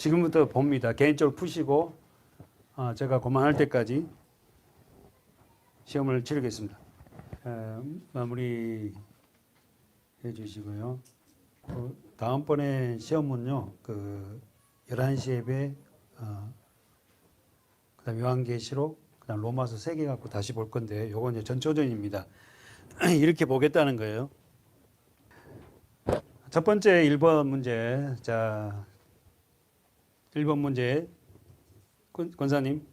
지금부터 봅니다. 개인적으로 푸시고 제가 그만할 때까지 시험을 치르겠습니다. 마무리 해주시고요. 다음번에 시험은요, 11시 예배, 그다음 요한계시록, 그다음 로마서 3개 갖고 다시 볼 건데, 요건 이제 전초전입니다. 이렇게 보겠다는 거예요. 첫 번째 1번 문제. 자, 1번 문제. 권사님,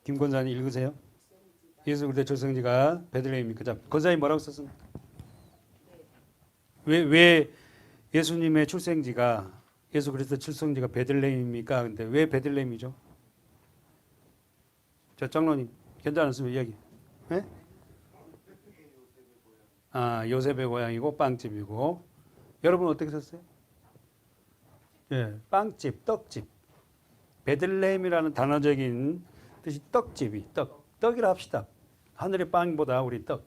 김 권사님 읽으세요. 예수 그리스도 출생지가 베들레헴입니까? 자, 권사님 뭐라고 썼습니까? 왜 예수님의 출생지가, 예수 그리스도 출생지가 베들레헴입니까? 근데 왜 베들레헴이죠? 자, 장로님 괜찮았으면 이야기. 네? 요셉의 고향이고 빵집이고. 여러분 어떻게 썼어요? 예, 빵집, 떡집. 베들레헴이라는 단어적인 뜻이 떡집이, 떡이라 합시다. 하늘의 빵보다 우리 떡.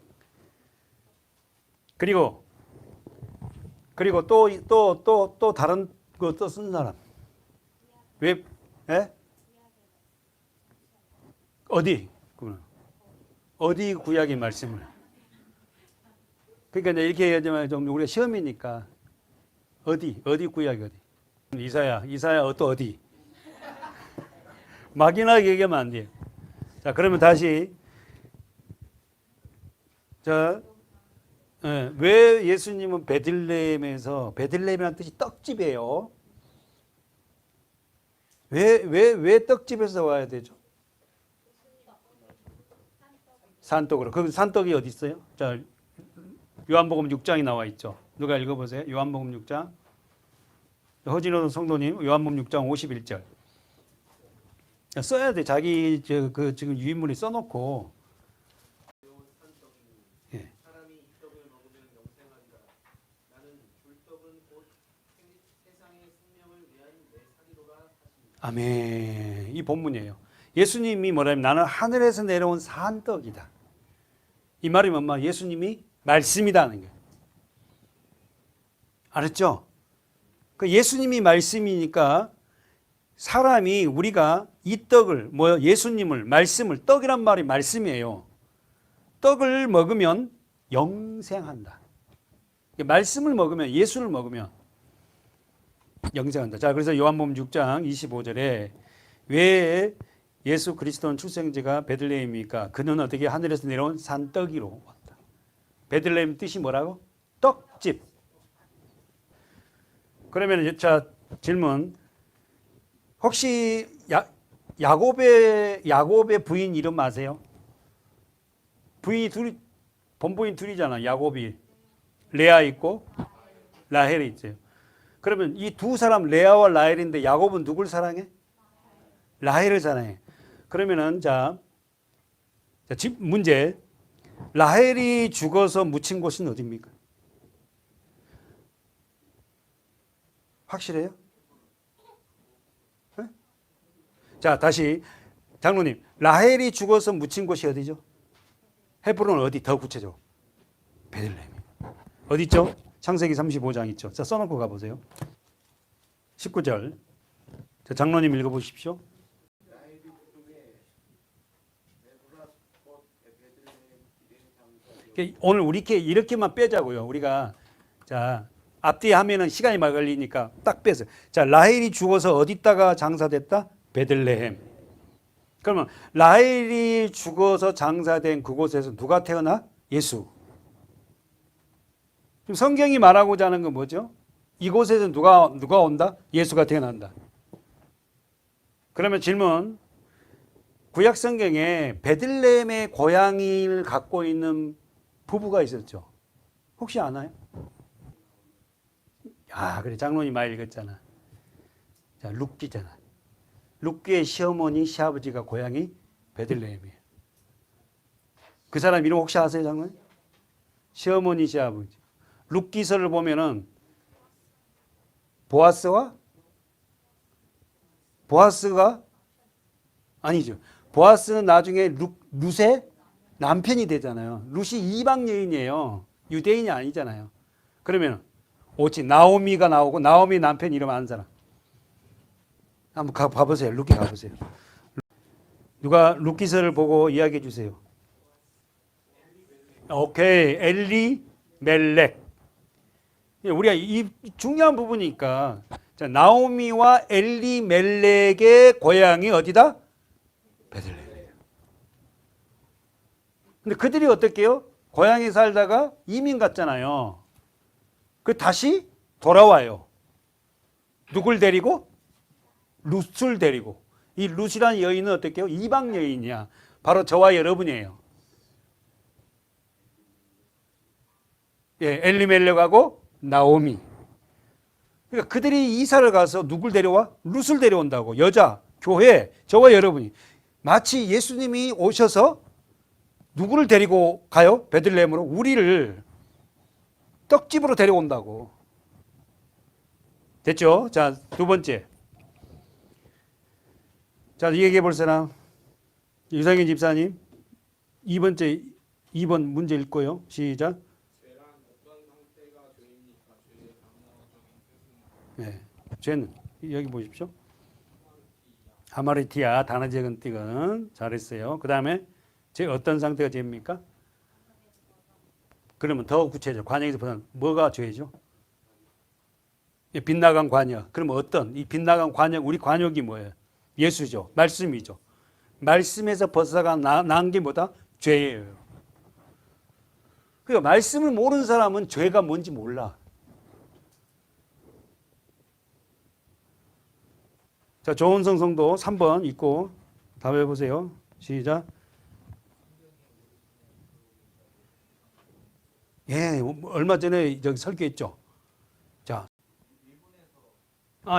그리고 또 다른 거 쓴 사람. 왜? 예? 어디 구약의 말씀을? 그러니까 이제 이렇게 얘기하지만 좀 우리가 시험이니까 어디 구약이 어디? 이사야 또 어디? 막연하게 얘기하면 안 돼요. 자, 그러면 다시 왜 예수님은 베들레헴이라는 뜻이 떡집이에요. 왜 떡집에서 와야 되죠? 산떡으로. 그 산떡이 어디 있어요? 자, 요한복음 6장이 나와 있죠. 누가 읽어보세요. 요한복음 6장. 허진호 성도님, 요한복음 6장 51절. 써야 돼. 자기 지금 유인물이 써놓고. 예. 사람이 이 떡을 먹으면 영생하리라. 나는 줄 떡은 곧 세상의 생명을 위한 내 살이로라 하십니다. 아멘. 이 본문이에요. 예수님이 뭐라면 나는 하늘에서 내려온 산떡이다. 이 말이 뭐냐? 예수님이 말씀이다는 거예요. 알았죠? 그 예수님이 말씀이니까 사람이 우리가 이 떡을 예수님을 말씀을 떡이란 말이 말씀이에요. 떡을 먹으면 영생한다. 말씀을 먹으면 예수를 먹으면 영생한다. 자, 그래서 요한복음 6장 25절에 왜 예수 그리스도는 출생지가 베들레헴입니까? 그는 어떻게 하늘에서 내려온 산떡이로 왔다. 베들레헴 뜻이 뭐라고? 떡집. 그러면 자, 질문. 혹시 야곱의 부인 이름 아세요? 본부인 둘이잖아. 야곱이 레아 있고 라헬이 있어요. 그러면 이 두 사람 레아와 라헬인데 야곱은 누굴 사랑해? 라헬을 사랑해. 그러면은 문제. 라헬이 죽어서 묻힌 곳은 어디입니까? 확실해요? 네? 자, 다시 장로님, 라헬이 죽어서 묻힌 곳이 어디죠? 헤브론은 어디? 더 구체적으로 베들레헴. 어디 있죠? 창세기 35장 있죠. 자, 써놓고 가보세요. 19절. 자, 장로님 읽어보십시오. 오늘 우리 이렇게만 빼자고요. 우리가 자, 앞뒤에 하면은 시간이 많이 걸리니까 딱 빼서. 자, 라헬이 죽어서 어디다가 장사됐다? 베들레헴. 그러면 라헬이 죽어서 장사된 그곳에서 누가 태어나? 예수. 지금 성경이 말하고자 하는 건 뭐죠? 이곳에서 누가 온다? 예수가 태어난다. 그러면 질문. 구약 성경에 베들레헴의 고향을 갖고 있는 부부가 있었죠. 혹시 아나요? 그래. 장로님 많이 읽었잖아. 자, 룻기잖아. 룻기의 시어머니, 시아버지가 고향이 베들레헴이에요. 그 사람 이름 혹시 아세요, 장로님? 시어머니, 시아버지. 룻기서를 보면은 보아스가 아니죠. 보아스는 나중에 룻의 남편이 되잖아요. 룻이 이방 여인이에요. 유대인이 아니잖아요. 그러면 오치 나오미가 나오고 나오미 남편 이름 아는 사람? 한번 가보세요. 룻기 가보세요. 누가 룻기서를 보고 이야기해 주세요. 오케이. 엘리 멜렉. 우리가 이 중요한 부분이니까. 자, 나오미와 엘리 멜렉의 고향이 어디다? 베들레헴이에요. 근데 그들이 어떻게요? 고향에 살다가 이민 갔잖아요. 그 다시 돌아와요. 누굴 데리고? 룻을 데리고. 이 룻이라는 여인은 어떻게요? 이방 여인이야. 바로 저와 여러분이에요. 예, 엘리멜렉하고 나오미. 그러니까 그들이 이사를 가서 누굴 데려와? 룻을 데려온다고. 여자, 교회, 저와 여러분이. 마치 예수님이 오셔서 누구를 데리고 가요? 베들레헴으로? 우리를 떡집으로 데려온다고. 됐죠? 자, 두 번째. 자, 얘기해 볼 사람. 유상현 집사님. 2번 문제 읽고요. 시작. 죄란 어떤 상태가 죄입니까? 죄의 단어적인 뜻은 네. 죄는 여기 보십시오. 하마르티아 단어적인 띠은 잘했어요. 그 다음에 죄 어떤 상태가 죄입니까? 그러면 더 구체적. 관역에서 뭐가 죄죠? 예, 빗나간 관역. 그러면 어떤 이 빗나간 관역 우리 관역이 뭐예요? 예수죠. 말씀이죠. 말씀에서 벗어가 난 게 뭐다? 죄예요. 그러니까 말씀을 모르는 사람은 죄가 뭔지 몰라. 자, 조은성 성도 3번 읽고 답해 보세요. 시작. 예, 얼마 전에 저기 설교했죠. 자,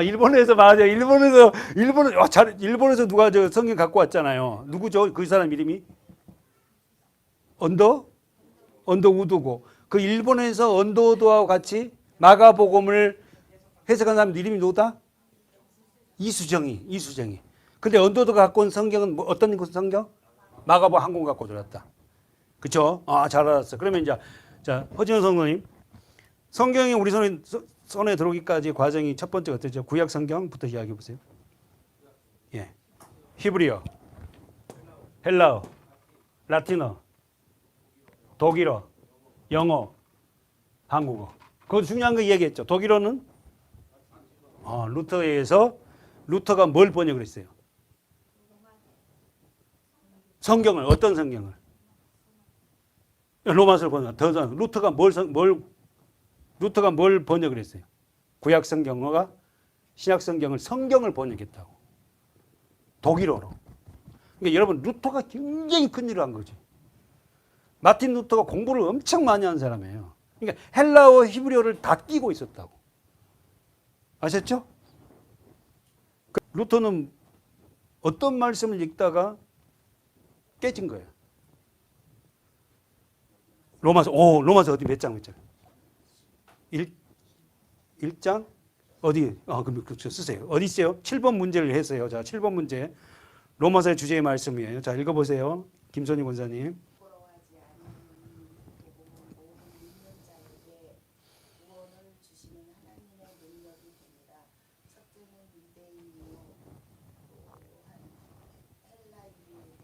일본에서 맞아요. 일본에서 누가 저 성경 갖고 왔잖아요. 누구죠? 그 사람 이름이 언더 우드고 그 일본에서 언더 우드와 같이 마가복음을 해석한 사람 이름이 누구다? 이수정이. 근데 언더 우드가 갖고 온 성경은 뭐 어떤 성경? 마가복음 한 권 갖고 들었다. 그렇죠? 잘 알았어. 그러면 이제 자, 허진호 성도님. 성경이 우리 손에 들어오기까지 과정이 첫 번째 어떻죠? 구약 성경부터 이야기해 보세요. 예. 히브리어, 헬라어, 라틴어, 독일어, 영어, 한국어. 그거 중요한 거 얘기했죠. 독일어는 루터에 의해서 루터가 뭘 번역을 했어요? 성경을 어떤 성경을? 로마서를 번역. 루터가 뭘 번역을 했어요? 구약 성경어가 신약 성경을 번역했다고. 독일어로. 그러니까 여러분 루터가 굉장히 큰 일을 한 거죠. 마틴 루터가 공부를 엄청 많이 한 사람이에요. 그러니까 헬라어, 히브리어를 다 끼고 있었다고. 아셨죠? 루터는 어떤 말씀을 읽다가 깨진 거예요. 로마서 어디 몇 장? 1장? 어디? 그럼 쓰세요. 어디 있어요? 7번 문제를 했어요. 자, 7번 문제. 로마서의 주제의 말씀이에요. 자, 읽어보세요. 김선희 권사님. 부끄러워하지 않는 복음은 모든 믿는 자에게 구원을 주시는 하나님의 능력이 됩니다. 첫째는 유대인이요 또한 헬라인에게로다.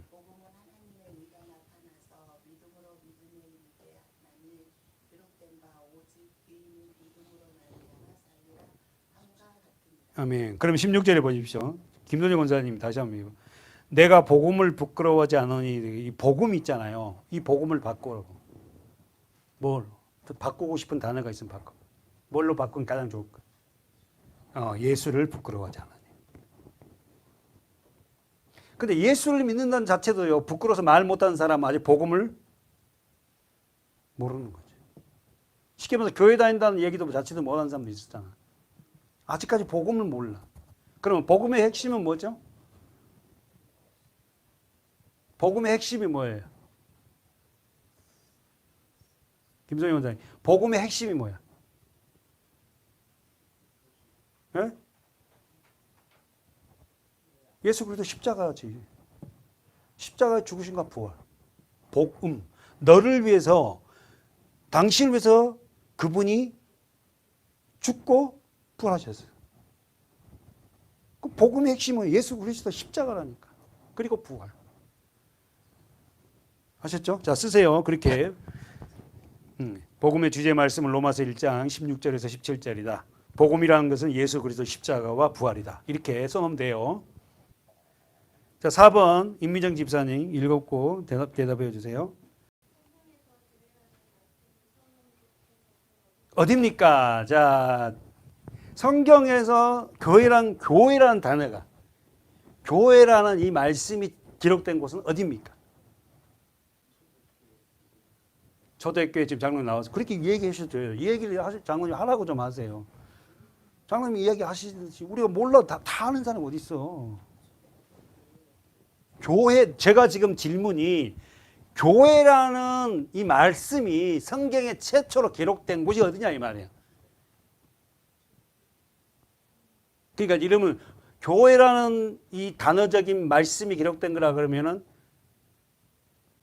복음은 하나님의 의가 나타나서 믿음으로 믿음에 이르게 하나니 기록된 바 오직 의인이 믿음으로 말미암아 살리라 함과 같으니라. 아멘. 그럼 16절에 보십시오. 김선희 권사님 다시 한번. 내가 복음을 부끄러워하지 않으니 이 복음 있잖아요. 이 복음을 바꾸라고. 뭘? 바꾸고 싶은 단어가 있으면 바꿔. 뭘로 바꾸면 가장 좋을까? 예수를 부끄러워하지 않으니. 근데 예수를 믿는다는 자체도요. 부끄러워서 말 못하는 사람은 아직 복음을 모르는 거죠. 쉽게 말해서 교회 다닌다는 얘기도 자체도 못하는 사람도 있었잖아. 아직까지 복음을 몰라. 그러면 복음의 핵심은 뭐죠? 복음의 핵심이 뭐예요? 김성희 원장님, 복음의 핵심이 뭐야? 예? 예수 그리스도 십자가지. 십자가에 죽으신가 부활. 복음. 너를 위해서, 당신을 위해서 그분이 죽고 부활하셨어요. 복음의 핵심은 예수 그리스도 십자가라니까. 그리고 부활. 하셨죠? 자, 쓰세요. 그렇게. 복음의 주제 말씀은 로마서 1장 16절에서 17절이다. 복음이라는 것은 예수 그리스도 십자가와 부활이다. 이렇게 써놓으면 돼요. 자, 4번 임미정 집사님 읽었고 대답해 주세요. 어딥니까? 자, 성경에서 교회라는 단어가, 교회라는 이 말씀이 기록된 곳은 어딥니까? 초대교회 지금 장로님 나와서 그렇게 얘기하셔도 돼요. 이 얘기를 장로님 하라고 좀 하세요. 장로님 이야기 하시듯이 우리가 몰라 다 아는 사람 어디 있어? 교회, 제가 지금 질문이 교회라는 이 말씀이 성경에 최초로 기록된 곳이 어디냐 이 말이에요. 그러니까 이러면 교회라는 이 단어적인 말씀이 기록된 거라 그러면은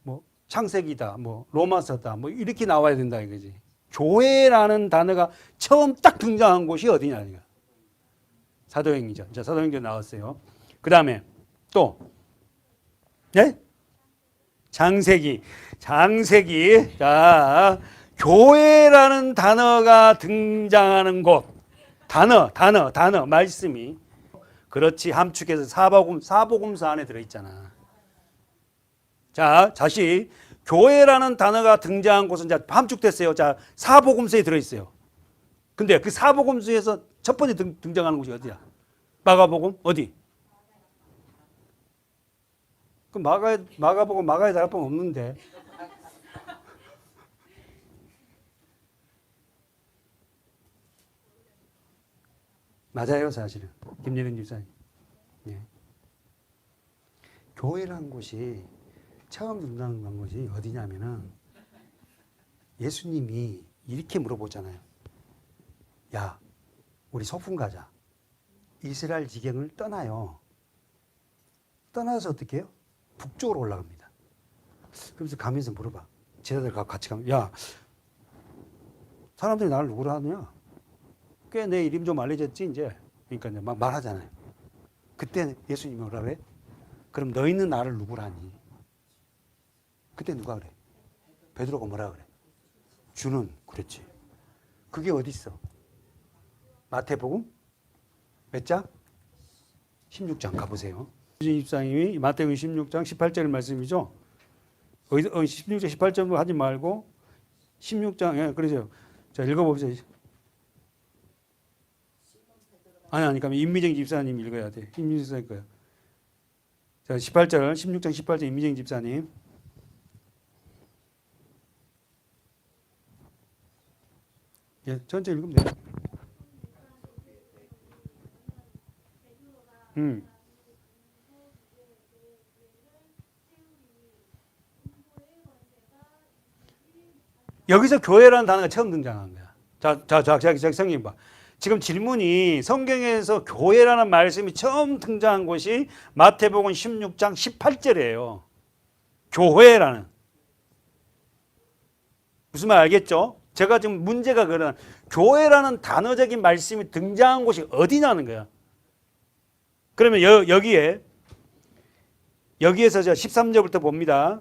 뭐 창세기다, 뭐 로마서다, 뭐 이렇게 나와야 된다 이거지. 교회라는 단어가 처음 딱 등장한 곳이 어디냐 이거. 사도행전. 자, 사도행전 나왔어요. 그 다음에 또, 네? 장세기. 자, 교회라는 단어가 등장하는 곳. 단어, 말씀이. 그렇지, 함축해서 사복음서 안에 들어있잖아. 자, 다시, 교회라는 단어가 등장한 곳은 자, 함축됐어요. 자, 사복음서에 들어있어요. 근데 그 사복음서에서 첫 번째 등장하는 곳이 어디야? 마가복음? 어디? 그 마가복음, 마가에 다락방 없는데. 맞아요, 사실은. 김예린 집사님. 예. 교회라는 곳이 처음 등장한 곳이 어디냐면은 예수님이 이렇게 물어보잖아요. 야, 우리 소풍 가자. 이스라엘 지경을 떠나요. 떠나서 어떻게 해요? 북쪽으로 올라갑니다. 그래서 가면서 물어봐. 제자들과 같이 가면, 야, 사람들이 나를 누구로 하느냐? 꽤 내 이름 좀 알려졌지, 이제. 그러니까 이제 막 말하잖아요. 그때 예수님이 뭐라 그래? 그럼 너희는 나를 누구로 하니? 그때 누가 그래? 베드로가 뭐라 그래? 주는 그랬지. 그게 어디 있어? 마태복음 몇 장? 16장 가보세요. 집사님이 마태복음 16장 18절 말씀이죠. 16장 18절로 하지 말고 16장, 예, 그러세요. 자, 읽어보세요. 아니, 그러면 임미정 집사님 읽어야 돼. 임미정 집사님 거야. 자, 18절, 16장 18절 임미정 집사님. 예, 천천히 읽으면 돼요. 여기서 교회라는 단어가 처음 등장한 거야. 자, 성경 봐. 지금 질문이 성경에서 교회라는 말씀이 처음 등장한 곳이 마태복음 16장 18절이에요. 교회라는. 무슨 말 알겠죠? 제가 지금 문제가 그런 교회라는 단어적인 말씀이 등장한 곳이 어디냐는 거야. 그러면 여기에서 저 13절부터 봅니다.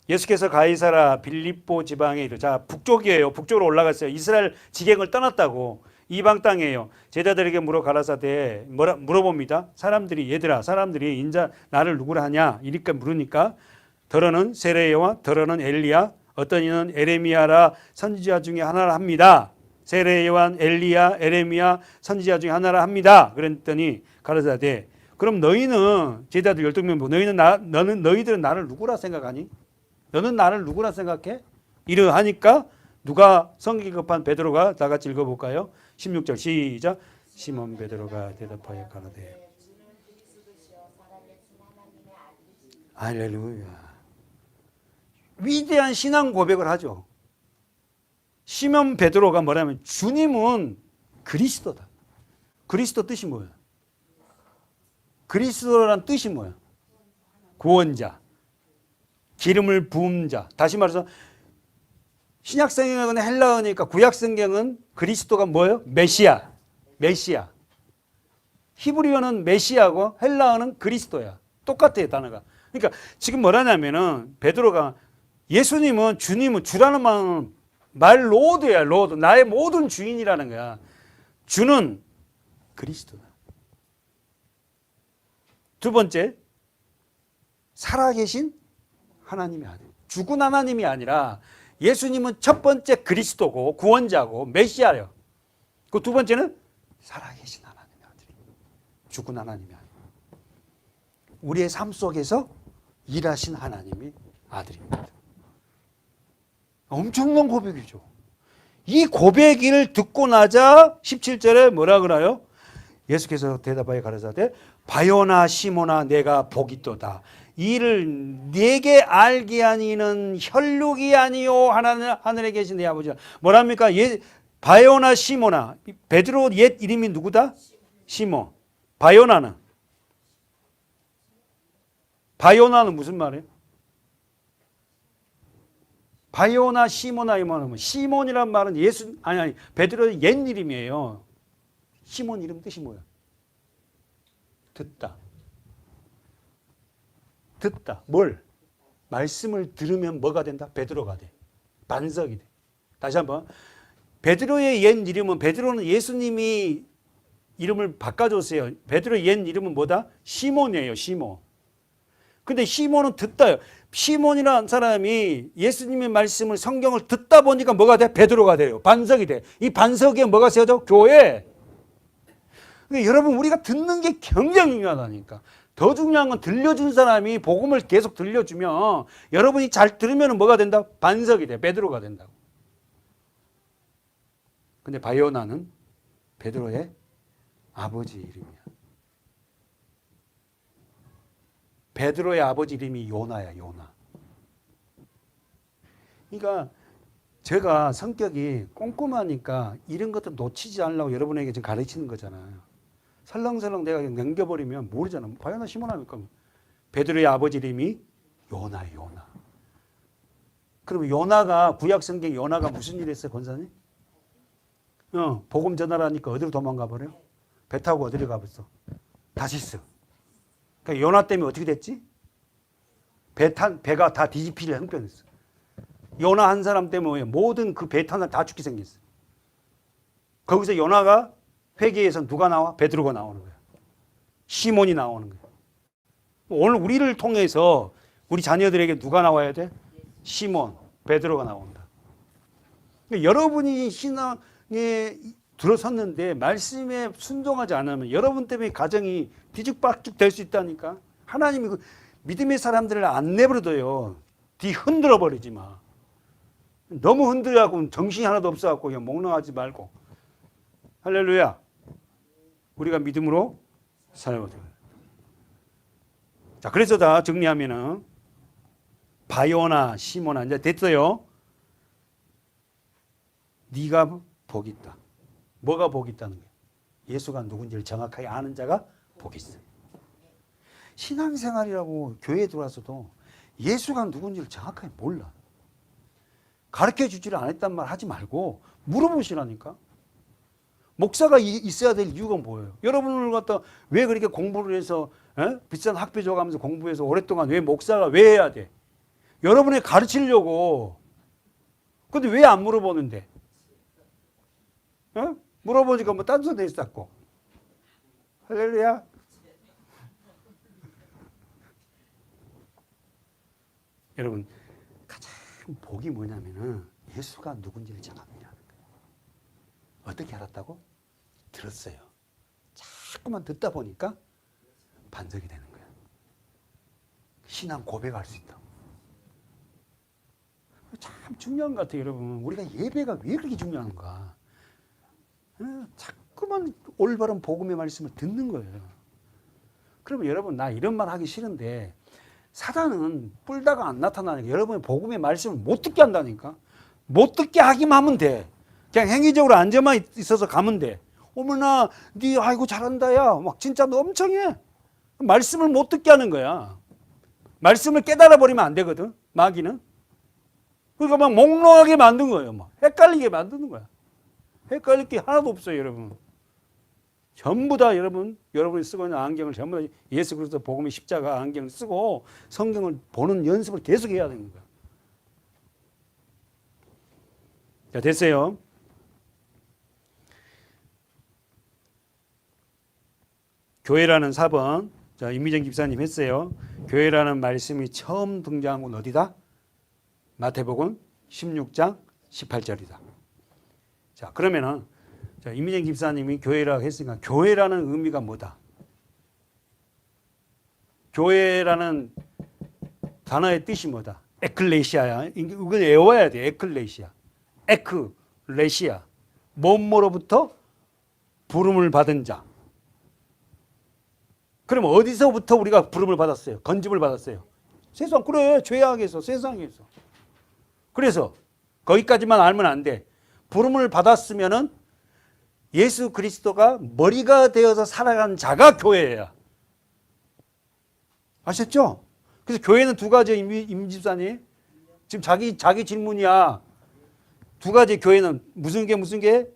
예수께서 가이사라 빌립보 지방에 이르. 자, 북쪽이에요. 북쪽으로 올라갔어요. 이스라엘 지경을 떠났다고. 이방 땅이에요. 제자들에게 물어 가라사대 물어봅니다. 얘들아, 사람들이 인자 나를 누구라 하냐? 이렇게 물으니까 더러는 세례요와 더러는 엘리야, 어떤 이는 에레미야라 선지자 중에 하나라 합니다. 세례 요한, 엘리야, 에레미야 선지자 중에 하나라 합니다. 그랬더니 가라사대 그럼 너희는 제자들 12명 보고 너희들은 나를 누구라 생각하니? 너는 나를 누구라 생각해? 이러하니까 누가 성기 급한 베드로가 다 같이 읽어볼까요? 16절 시작. 시몬 베드로가 대답하여 가라되 할렐루야. 위대한 신앙 고백을 하죠. 시몬 베드로가 뭐라면 주님은 그리스도다. 그리스도 뜻이 뭐예요? 그리스도란 뜻이 뭐예요? 구원자, 기름을 부은 자. 다시 말해서 신약성경은 헬라어니까 구약성경은 그리스도가 뭐예요? 메시아. 히브리어는 메시아고 헬라어는 그리스도야. 똑같아요, 단어가. 그러니까 지금 뭐라냐면은 베드로가 예수님은 주님은 주라는 말 로드야, 로드. 나의 모든 주인이라는 거야. 주는 그리스도다. 두 번째, 살아계신 하나님의 아들. 죽은 하나님이 아니라 예수님은 첫 번째 그리스도고 구원자고 메시아예요. 그 두 번째는 살아계신 하나님의 아들입니다. 죽은 하나님이 아니라 우리의 삶 속에서 일하신 하나님의 아들입니다. 엄청난 고백이죠. 이 고백을 듣고 나자 17절에 뭐라 그래요? 예수께서 대답하여 가라사대 바요나 시모나 내가 복이 있도다. 이를 네게 알게 하니는 혈육이 아니요 하늘에 계신 내 아버지라. 뭐랍니까? 바요나 시모나. 베드로 옛 이름이 누구다? 시몬. 바요나는 무슨 말이에요? 바요나 시모나 이 말은 시몬이란 말은 베드로의 옛 이름이에요. 시몬 이름 뜻이 뭐야? 듣다. 뭘? 말씀을 들으면 뭐가 된다? 베드로가 돼. 반석이 돼. 다시 한번. 베드로의 옛 이름은 베드로는 예수님이 이름을 바꿔줬어요. 베드로의 옛 이름은 뭐다? 시몬이에요. 시몬. 근데 시몬은 듣다요. 시몬이라는 사람이 예수님의 말씀을 성경을 듣다 보니까 뭐가 돼? 베드로가 돼요. 반석이 돼. 이 반석에 뭐가 세워져? 교회. 그러니까 여러분 우리가 듣는 게 굉장히 중요하다니까. 더 중요한 건 들려준 사람이 복음을 계속 들려주면 여러분이 잘 들으면 뭐가 된다? 반석이 돼. 베드로가 된다고. 근데 바요나는 베드로의 아버지 이름이야. 베드로의 아버지 이름이 요나야. 요나. 그러니까 제가 성격이 꼼꼼하니까 이런 것도 놓치지 않으려고 여러분에게 지금 가르치는 거잖아요. 설렁설렁 내가 넘겨버리면 모르잖아. 바요나 시몬하니까 베드로의 아버지 이름이 요나. 그러면 요나가 구약 성경 요나가 무슨 일 했어요, 권사님? 복음 전하라니까 어디로 도망가 버려? 배 타고 어디로 가버렸어? 다시스. 그러니까 요나 때문에 어떻게 됐지? 배가 다 뒤집힐 형편이었어. 요나 한 사람 때문에 모든 그 배 탄 사람 다 죽게 생겼어. 거기서 요나가 회개에서 누가 나와? 베드로가 나오는 거야. 시몬이 나오는 거야. 오늘 우리를 통해서 우리 자녀들에게 누가 나와야 돼? 시몬, 베드로가 나온다. 그러니까 여러분이 신앙에 들어섰는데 말씀에 순종하지 않으면 여러분 때문에 가정이 뒤죽박죽 될 수 있다니까. 하나님이 그 믿음의 사람들을 안 내버려둬요. 뒤 흔들어 버리지 마. 너무 흔들어갖고 정신이 하나도 없어갖고 그냥 몽롱하지 말고. 할렐루야. 우리가 믿음으로 살아보자. 자, 그래서 다 정리하면은 바요나 시몬아 이제 됐어요. 네가 복이 있다. 뭐가 복이 있다는 거예요? 예수가 누군지를 정확하게 아는 자가 복이 있어요. 신앙생활이라고 교회에 들어와서도 예수가 누군지를 정확하게 몰라. 가르쳐 주지를 않았단 말 하지 말고 물어보시라니까. 목사가 있어야 될 이유가 뭐예요? 여러분을 갖다 왜 그렇게 공부를 해서 비싼 학비 줘가면서 공부해서 오랫동안 왜 목사가 왜 해야 돼? 여러분에 가르치려고. 근데 왜 안 물어보는데? 물어보니까 뭐 딴 소리 있었고. 할렐루야. 여러분 가장 복이 뭐냐면은 예수가 누군지를 정확히 아는 거예요. 어떻게 알았다고? 들었어요. 자꾸만 듣다 보니까 반석이 되는 거야. 신앙 고백할 수 있다고. 참 중요한 것 같아요, 여러분. 우리가 예배가 왜 그렇게 중요한가? 자꾸만 올바른 복음의 말씀을 듣는 거예요. 그러면 여러분 나 이런 말 하기 싫은데 사단은 뿔다가 안 나타나니까 여러분의 복음의 말씀을 못 듣게 한다니까. 못 듣게 하기만 하면 돼. 그냥 행위적으로 앉아만 있어서 가면 돼. 어머나 네 아이고 잘한다 야. 막 진짜 너 엄청 해. 말씀을 못 듣게 하는 거야. 말씀을 깨달아 버리면 안 되거든. 마귀는. 그러니까 막 몽롱하게 만든 거예요. 막 헷갈리게 만드는 거야. 헷갈릴 게 하나도 없어요, 여러분. 전부 다 여러분이 쓰고 있는 안경을 전부 다 예수 그리스도 복음의 십자가 안경을 쓰고 성경을 보는 연습을 계속 해야 되는 거야. 자, 됐어요. 교회라는 4번. 자, 임미정 집사님 했어요. 교회라는 말씀이 처음 등장한 건 어디다? 마태복음 16장 18절이다. 자, 그러면은 자, 임미정 집사님이 교회라고 했으니까 교회라는 의미가 뭐다? 교회라는 단어의 뜻이 뭐다? 에클레시아야. 이건 외워야 돼. 에클레시아. 에클레시아. 뭐뭐로부터 부름을 받은 자. 그럼 어디서부터 우리가 부름을 받았어요? 건집을 받았어요. 세상, 그래, 죄악에서, 세상에서. 그래서 거기까지만 알면 안 돼. 부름을 받았으면은 예수 그리스도가 머리가 되어서 살아가는 자가 교회야. 아셨죠? 그래서 교회는 두 가지, 임 집사님. 지금 자기 질문이야. 두 가지 교회는 무슨 게?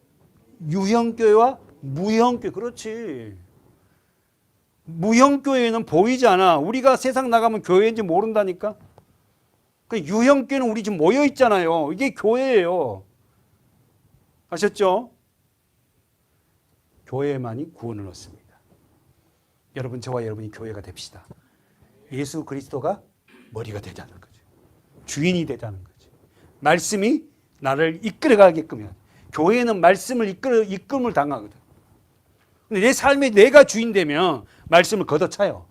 유형교회와 무형교회. 그렇지. 무형교회는 보이지 않아. 우리가 세상 나가면 교회인지 모른다니까. 그 유형교회는 우리 지금 모여 있잖아요. 이게 교회예요. 아셨죠? 교회만이 구원을 얻습니다. 여러분, 저와 여러분이 교회가 됩시다. 예수 그리스도가 머리가 되자는 거죠. 주인이 되자는 거죠. 말씀이 나를 이끌어가게끔 해야 돼. 교회는 말씀을 이끌음을 당하거든. 근데 내 삶에 내가 주인 되면 말씀을 걷어차요.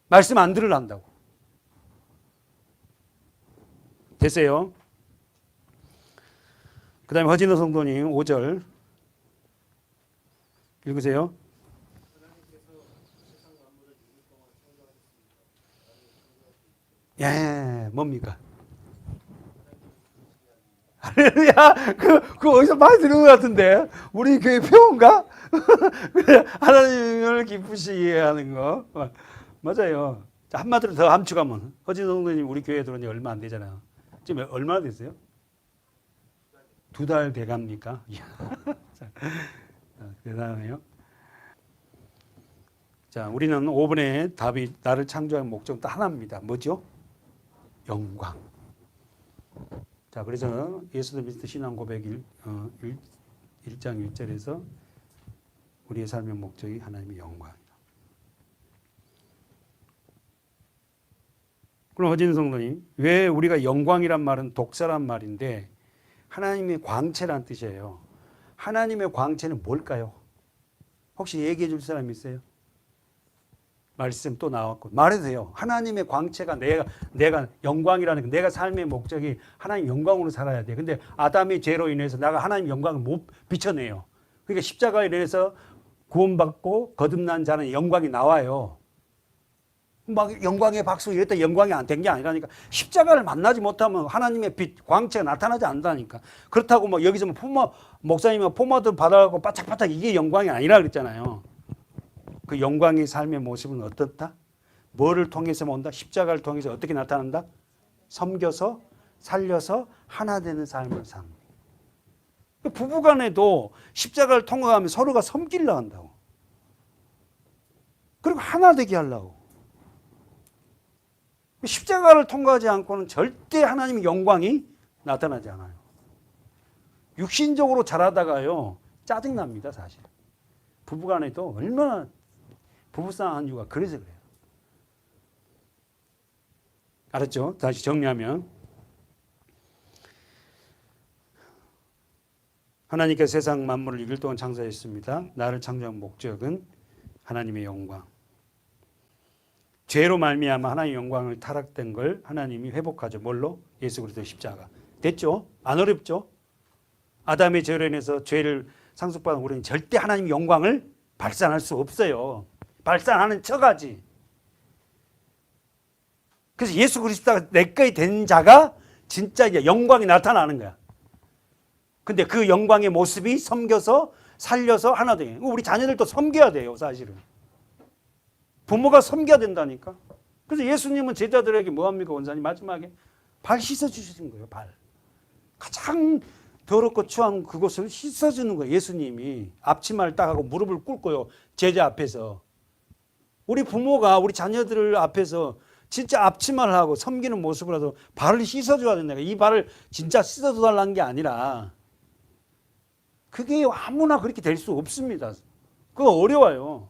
말씀 안 들으란다고. 됐어요? 그 다음에 허진호 성도님 5절 읽으세요. 예, 뭡니까? 할렐루야. 그 어디서 많이 들은 것 같은데 우리 교회 표현가? 하나님을 기쁘시게 하는 거 맞아요. 자, 한마디로 더 함축하면 허진호 성도님 우리 교회에 들어온 지 얼마 안 되잖아요. 지금 얼마나 됐어요? 2달 돼갑니까? 대단하네요. 자, 우리는 5번의 답이 나를 창조한 목적은 딱 하나입니다. 뭐죠? 영광. 자, 그래서 예수도 미스터 신앙 고백 1장 1절에서 우리의 삶의 목적이 하나님의 영광이다. 그럼 허진 성도님, 왜 우리가 영광이란 말은 독사란 말인데 하나님의 광채란 뜻이에요. 하나님의 광채는 뭘까요? 혹시 얘기해 줄 사람 있어요? 말씀 또 나왔고 말해도 돼요. 하나님의 광채가 내가 영광이라는 거, 내가 삶의 목적이 하나님 영광으로 살아야 돼. 근데 아담의 죄로 인해서 내가 하나님 영광을 못 비춰내요. 그러니까 십자가에 인해서 구원받고 거듭난 자는 영광이 나와요. 막 영광의 박수 이랬다 영광이 안 된 게 아니라니까. 십자가를 만나지 못하면 하나님의 빛, 광채가 나타나지 않는다니까. 그렇다고 막 여기서 목사님이 포마드 받아갖고 바짝바짝 이게 영광이 아니라 그랬잖아요. 그 영광의 삶의 모습은 어떻다? 뭐를 통해서 온다? 십자가를 통해서 어떻게 나타난다? 섬겨서 살려서 하나 되는 삶을 사는 거예요. 부부간에도 십자가를 통과하면 서로가 섬기려 한다고. 그리고 하나 되게 하려고. 십자가를 통과하지 않고는 절대 하나님의 영광이 나타나지 않아요. 육신적으로 잘하다가요 짜증납니다. 사실 부부간에도 얼마나 부부싸움한 이유가 그래서 그래요. 알았죠? 다시 정리하면 하나님께서 세상 만물을 6일 동안 창조하셨습니다. 나를 창조한 목적은 하나님의 영광. 죄로 말미암아 하나님의 영광을 타락된 걸 하나님이 회복하죠. 뭘로? 예수 그리스도 십자가. 됐죠? 안 어렵죠? 아담의 죄로 인해서 죄를 상속받은 우리는 절대 하나님의 영광을 발산할 수 없어요. 발산하는 척하지. 그래서 예수 그리스도가 내 거이 된 자가 진짜 이제 영광이 나타나는 거야. 근데 그 영광의 모습이 섬겨서 살려서 하나 돼. 우리 자녀들도 섬겨야 돼요, 사실은. 부모가 섬겨야 된다니까. 그래서 예수님은 제자들에게 뭐합니까, 원사님? 마지막에 발 씻어 주시는 거예요, 발. 가장 더럽고 추한 그것을 씻어주는 거예요. 예수님이 앞치마를 딱 하고 무릎을 꿇고요. 제자 앞에서. 우리 부모가 우리 자녀들 앞에서 진짜 앞치마를 하고 섬기는 모습으로도 발을 씻어줘야 된다. 이 발을 진짜 씻어줘 달라는 게 아니라 그게 아무나 그렇게 될 수 없습니다. 그거 어려워요.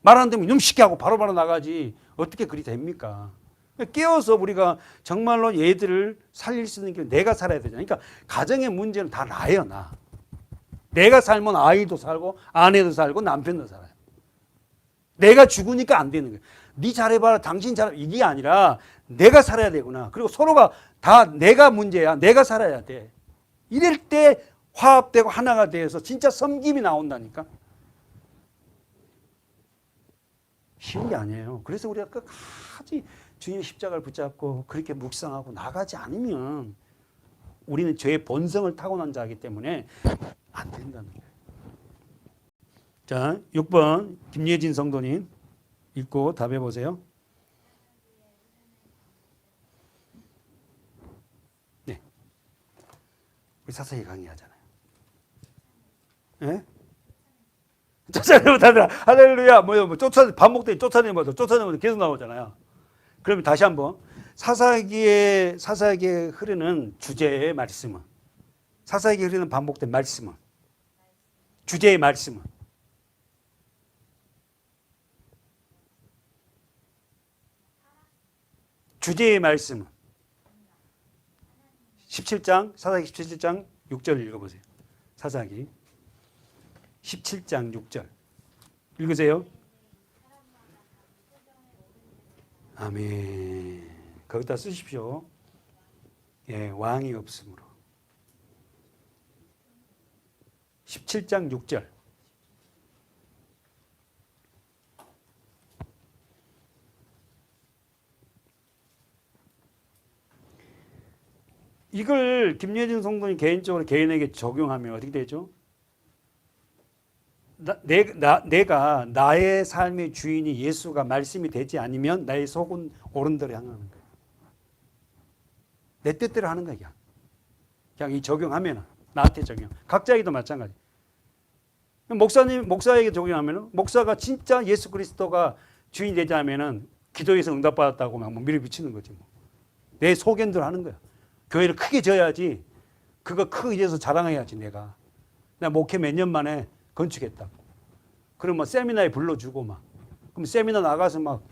말 안 되면 이놈 시켜 하고 바로바로 나가지 어떻게 그리 됩니까? 깨워서 우리가 정말로 얘들을 살릴 수 있는 길 내가 살아야 되잖아요. 그러니까 가정의 문제는 다 나예요, 나. 내가 살면 아이도 살고 아내도 살고 남편도 살아요. 내가 죽으니까 안 되는 거예요. 네 잘해봐라, 당신 잘해 이게 아니라 내가 살아야 되구나. 그리고 서로가 다 내가 문제야. 내가 살아야 돼. 이럴 때 화합되고 하나가 돼서 진짜 섬김이 나온다니까. 쉬운 게 아니에요. 그래서 우리가 끝까지 주님 십자가를 붙잡고 그렇게 묵상하고 나가지 않으면 우리는 죄의 본성을 타고난 자이기 때문에 안 된다는 거예요. 자, 6번 김예진 성도님 읽고 답해 보세요. 네, 우리 사사기 강의하잖아요. 네? 쫓아내면 다들 할렐루야 뭐 쫓아 반복되니 쫓아내면서 계속 나오잖아요. 그러면 다시 한번 사사기에 흐르는 주제의 말씀은 사사기에 흐르는 반복된 말씀은 주제의 말씀은 주제의 말씀은 17장 사사기 17장 6절 읽어보세요. 사사기 17장 6절 읽으세요. 아멘. 거기다 쓰십시오. 예, 왕이 없으므로. 17장 6절. 이걸 김예진 성도님 개인적으로 개인에게 적용하면 어떻게 되죠? 내가 나의 삶의 주인이 예수가 말씀이 되지 않으면 나의 속은 옳은 대로 향하는 거예요. 내 뜻대로 하는 거야. 그냥 이 적용하면 나한테 적용. 각자에게도 마찬가지. 목사에게 적용하면 목사가 진짜 예수 그리스도가 주인이 되지 않으면 기도에서 응답받았다고 막 밀어붙이는 거지. 뭐. 내 소견대로 하는 거야. 교회를 크게 져야지. 그거 크게 져서 자랑해야지 내가. 나 목회 몇 년 만에 건축했다고. 그럼 뭐 세미나에 불러주고 막. 그럼 세미나 나가서 막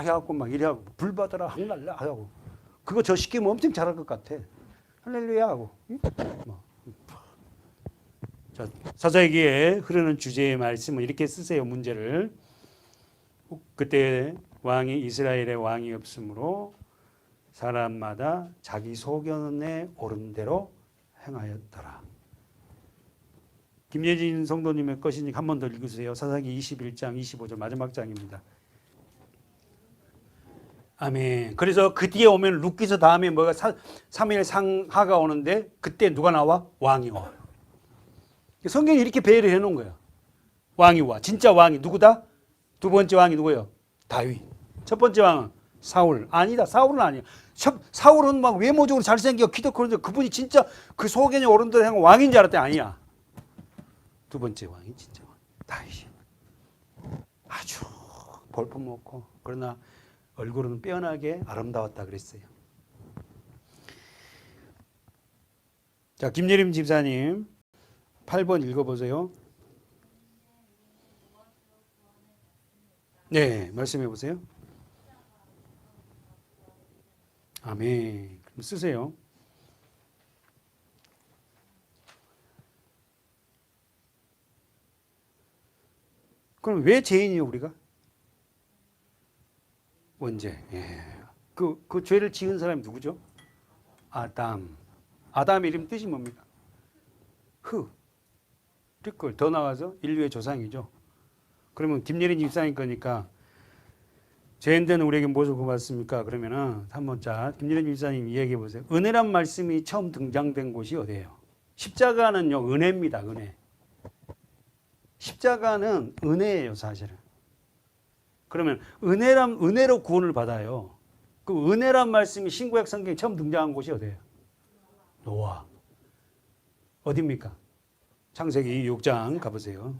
해갖고 막 이래하고 불 받아라 항날라 하고. 그거 저 시키면 엄청 잘할 것 같아. 할렐루야 하고. 자, 사사기에 흐르는 주제의 말씀은 이렇게 쓰세요. 문제를. 그때 이스라엘의 왕이 없으므로 사람마다 자기 소견에 옳은 대로 행하였더라. 김예진 성도님의 것이니까 한 번 더 읽으세요. 사사기 21장 25절 마지막 장입니다. 아멘. 그래서 그 뒤에 오면 룻기서 다음에 뭐가 사무엘 상하가 오는데 그때 누가 나와? 왕이 와요. 성경이 이렇게 배열을 해놓은 거예요. 왕이 와. 진짜 왕이 누구다? 두 번째 왕이 누구예요? 다윗. 첫 번째 왕은 사울. 아니다. 사울은 아니야. 사울은 막 외모적으로 잘생겨 키도 크는데 그분이 진짜 그 소견이 옳은 대로 한 왕인 줄 알았더니 아니야. 두 번째 왕이 진짜 왕. 다윗이. 아주 볼품없고 그러나 얼굴은 빼어나게 아름다웠다 그랬어요. 자, 김예림 집사님 8번 읽어보세요. 네, 말씀해 보세요. 아멘. 그럼 쓰세요. 그럼 왜 죄인이요 우리가? 원죄. 예. 그 죄를 지은 사람이 누구죠? 아담. 아담의 이름 뜻이 뭡니까? 흙. 흙을 더 나가서 인류의 조상이죠. 그러면 김예린 집사님 거니까 죄인된 우리에게 무엇을 구받습니까? 그러면은 한번 자 김예린 집사님 이야기해 보세요. 은혜란 말씀이 처음 등장된 곳이 어디예요? 십자가는요 은혜입니다. 은혜. 십자가는 은혜예요 사실은. 그러면 은혜로 구원을 받아요. 그 은혜란 말씀이 신구약 성경에 처음 등장한 곳이 어디예요? 노아. 어디입니까? 창세기 6장 가보세요.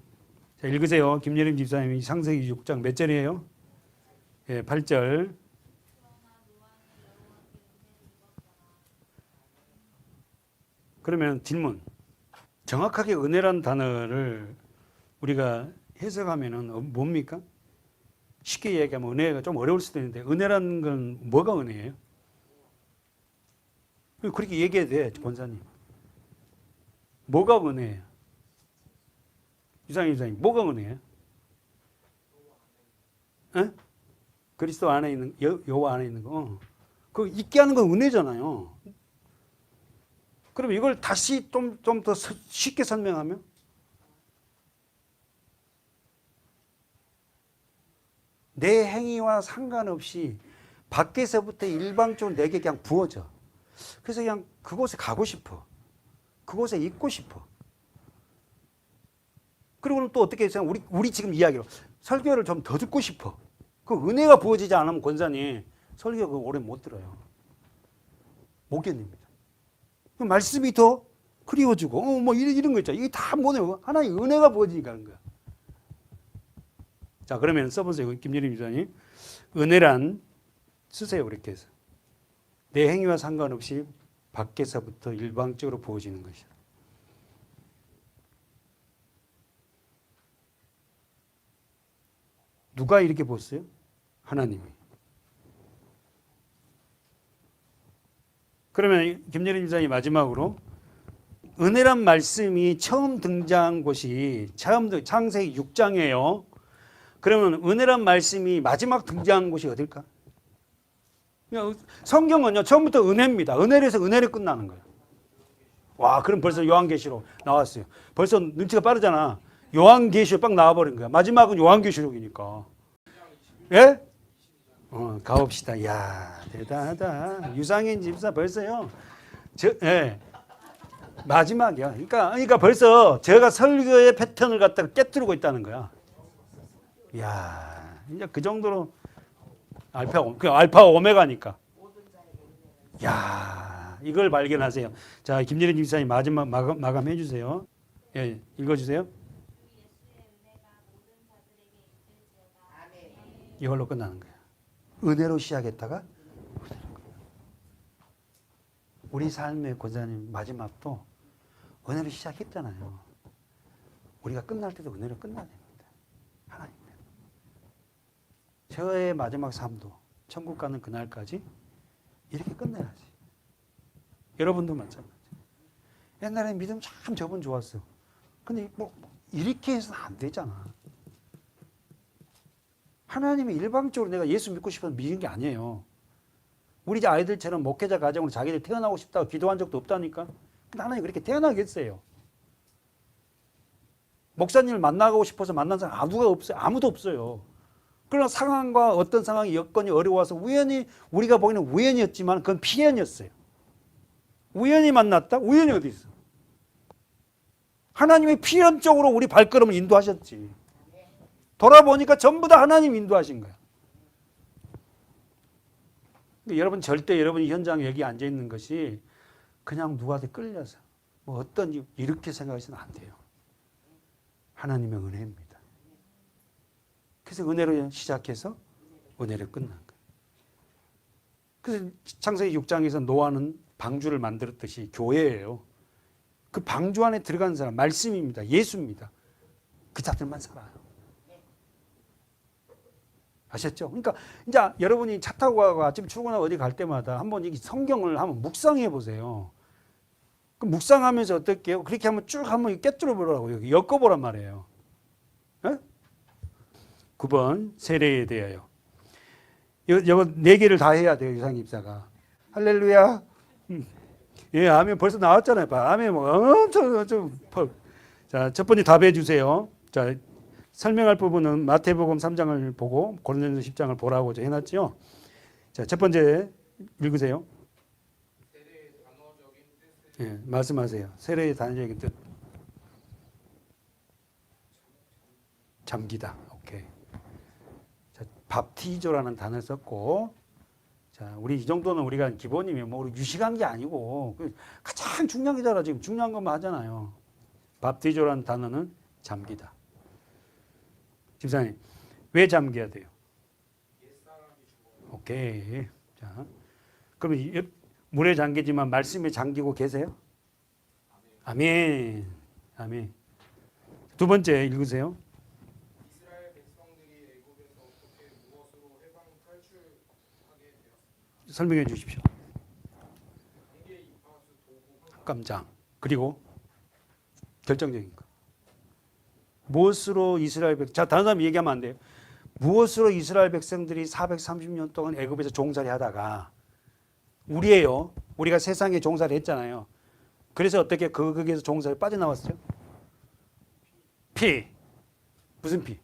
자, 읽으세요. 김예림 집사님이 창세기 6장 몇 절이에요? 예, 8절. 그러면 질문. 정확하게 은혜란 단어를 우리가 해석하면은 뭡니까? 쉽게 얘기하면 은혜가 좀 어려울 수도 있는데 은혜라는 건 뭐가 은혜예요? 그렇게 얘기해야 돼, 권사님. 뭐가 은혜예요? 유상님, 뭐가 은혜예요? 에? 그리스도 안에 있는 여호와 안에 있는 거. 그 있게 하는 건 은혜잖아요. 그럼 이걸 다시 좀 더 쉽게 설명하면 내 행위와 상관없이 밖에서부터 일방적으로 내게 그냥 부어져. 그래서 그냥 그곳에 가고 싶어. 그곳에 있고 싶어. 그리고는 또 어떻게 해서 우리 지금 이야기로 설교를 좀 더 듣고 싶어. 그 은혜가 부어지지 않으면 권사님 설교 그 오래 못 들어요. 못 견딥니다. 그 말씀이 더 그리워지고 뭐 이런 거 있잖아요. 이게 다 뭐냐 하나의 은혜가 부어지니까 하는 거야. 자, 그러면 써보세요. 김예림 집사님. 은혜란 쓰세요. 그렇게 해서. 내 행위와 상관없이 밖에서부터 일방적으로 부어지는 것이다. 누가 이렇게 보았어요? 하나님이. 그러면 김예림 집사님 마지막으로 은혜란 말씀이 처음 등장한 곳이 창세기 6장이에요. 그러면 은혜란 말씀이 마지막 등장한 곳이 어딜까? 성경은요 처음부터 은혜입니다. 은혜에서 은혜를 끝나는 거예요. 와, 그럼 벌써 요한계시록 나왔어요. 벌써 눈치가 빠르잖아. 요한계시록 빡 나와버린 거야. 마지막은 요한계시록이니까. 예? 가봅시다. 이야, 대단하다. 유상인 집사 벌써요. 예. 마지막이야. 그러니까 벌써 제가 설교의 패턴을 갖다가 깨뜨리고 있다는 거야. 이야, 이제 그 정도로 알파 오메가니까. 야, 이걸 발견하세요. 자, 김예린 집사님 마지막 마감해 주세요. 예, 읽어주세요. 이걸로 끝나는 거야. 은혜로 시작했다가 우리 삶의 권사님 마지막도 은혜로 시작했잖아요. 우리가 끝날 때도 은혜로 끝나야 됩니다. 하나님. 저의 마지막 삶도 천국 가는 그날까지 이렇게 끝내야지. 여러분도 마찬가지. 옛날에 믿음 참 저분 좋았어. 근데 뭐 이렇게 해서는 안 되잖아. 하나님이 일방적으로 내가 예수 믿고 싶어서 믿는 게 아니에요. 우리 아이들처럼 목회자 가정으로 자기들 태어나고 싶다고 기도한 적도 없다니까. 근데 하나님 그렇게 태어나겠어요. 목사님을 만나고 싶어서 만난 사람 아무도 없어요. 그러나 상황과 어떤 상황이 여건이 어려워서 우연히 우리가 보기에는 우연이었지만 그건 필연이었어요. 우연히 만났다? 우연이 어디 있어? 하나님이 필연적으로 우리 발걸음을 인도하셨지. 돌아보니까 전부 다 하나님 인도하신 거야. 여러분 절대 여러분이 현장에 여기 앉아 있는 것이 그냥 누구한테 끌려서 뭐 어떤 이렇게 생각해서는 안 돼요. 하나님의 은혜입니다. 그래서 은혜로 시작해서 은혜로 끝난 거예요. 그래서 창세기 6장에서 노아는 방주를 만들었듯이 교회예요. 그 방주 안에 들어간 사람 말씀입니다. 예수입니다. 그 자들만 살아요. 아셨죠? 그러니까 이제 여러분이 차 타고 가고 아침 출근하고 어디 갈 때마다 한번 이 성경을 한번 묵상해 보세요. 그 묵상하면서 어떻게 해요? 그렇게 한번 쭉 한번 깨뜨려 보라고 여기 엮어보란 말이에요. 에? 9번 세례에 대하여. 이거 4개를 다 해야 돼요. 유상입사가. 할렐루야. 예, 아멘 벌써 나왔잖아요. 아멘 뭐 엄청 자, 첫 번째 답해 주세요. 자, 설명할 부분은 마태복음 3장을 보고 고린도전서 10장을 보라고 해놨죠. 자, 첫 번째 읽으세요. 세례의 단어적인 뜻을 예, 말씀하세요. 세례의 단어적인 뜻. 잠기다. 오케이. 자, 밥티조라는 단어를 썼고, 자, 우리 이 정도는 우리가 기본이면 뭐 우리 유식한 게 아니고 가장 중요한 게잖아. 지금 중요한 것만 하잖아요. 밥티조라는 단어는 잠기다. 집사님, 왜 잠겨야 돼요? 오케이. 자, 그럼 물에 잠기지만 말씀에 잠기고 계세요? 아멘. 아멘. 두 번째 읽으세요. 이스라엘 백성들이 애굽에서 어떻게 무엇으로 해방 탈출하게 되었습니까? 설명해 주십시오. 관계 이파수 도구 깜짝. 그리고 결정적인 거. 무엇으로 이스라엘 자, 다른 사람 얘기하면 안 돼요. 무엇으로 이스라엘 백성들이 430년 동안 애굽에서 종살이 하다가 우리예요. 우리가 세상에 종살이 했잖아요. 그래서 어떻게 거기에서 종살이 빠져나왔어요? 피. 무슨 피?